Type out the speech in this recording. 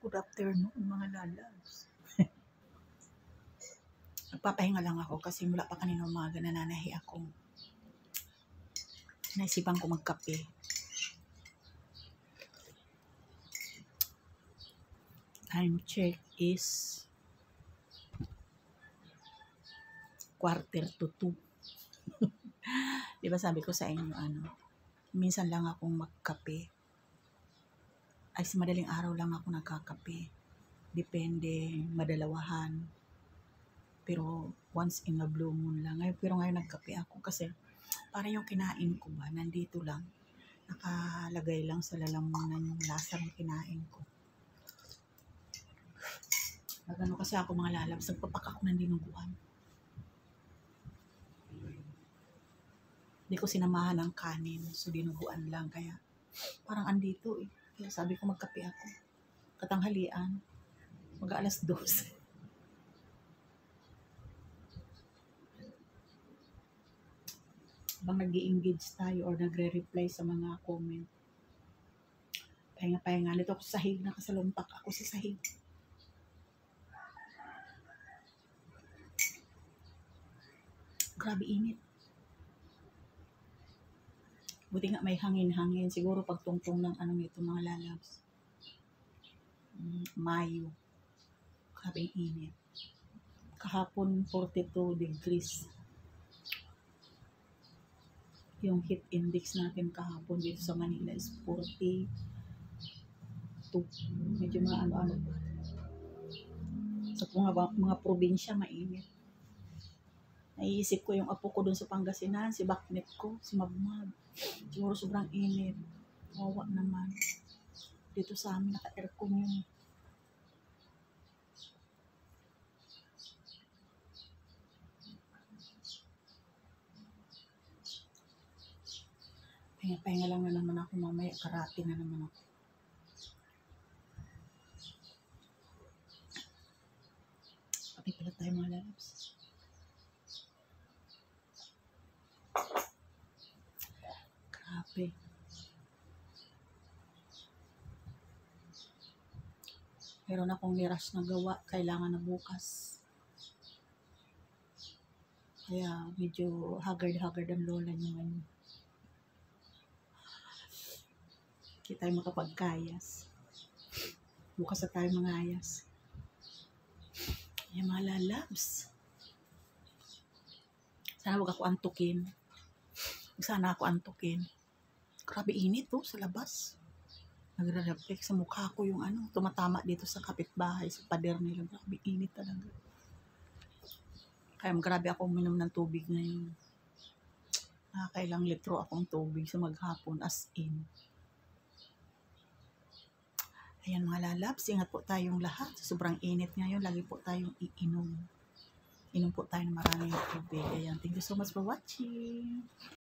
Good afternoon mga lalabs. Nagpapahinga lang ako kasi mula pa kanina umaga nananahi ako. Naisipan ko magkape. Time check is 1:45. Diba sabi ko sa inyo minsan lang akong magkape. Ay sa madaling araw lang ako nagkakape. Depende, madalawahan. Pero once in a blue moon lang. Pero ngayon nagkape ako kasi para yung kinain ko ba, nandito lang. Nakalagay lang sa lalamunan yung lasa ng kinain ko. Nagano kasi ako mga lalabs, nagpapak ako ng dinuguan. Hindi ko sinamahan ng kanin, so dinuguan lang. Kaya parang andito eh. Kaya sabi ko magkape ako. Katanghalian, mag-alas 12. Habang nag-i-engage tayo or nagre-reply sa mga comment. Pahinga-pahinga. Dito ako sa sahig, nakasalumpak ako sa sahig. Grabe init. Buti nga may hangin-hangin. Siguro pagtungtong ng ito mga lalabs. Mayo. Grabe init. Kahapon 42 degrees. Yung heat index natin kahapon dito sa Manila is 42. Medyo mga sa mga probinsya mainit. Naiisip ko yung apo ko dun sa Pangasinan, si baknet ko, si Magmag. Siguro sobrang init. Wawa naman. Dito sa amin naka-aircon yun. Pahinga lang na naman ako mamaya. Karate na naman ako. Pati pala tayo mga lalabs. Grabe. Meron akong niras na gawa. Kailangan na bukas. Kaya medyo haggard ang lola niyo ngayon. Hindi tayo makapagkayas. Bukas na tayo mga ayas. Yan mga lalabs. Sana wag ako antukin. Sana ako antukin. Grabe init sa labas. Nagre-reflect sa mukha ko yung tumatama dito sa kapitbahay, sa pader nila. Grabe init talaga. Kaya grabe ako uminom ng tubig ngayon. Nakakailang litro akong tubig sa maghapon as in. Ayan mga lalabs, ingat po tayong lahat. Sobrang init ngayon, lagi po tayong iinom. Inom po tayo ng maraming tubig. Ayan, thank you so much for watching.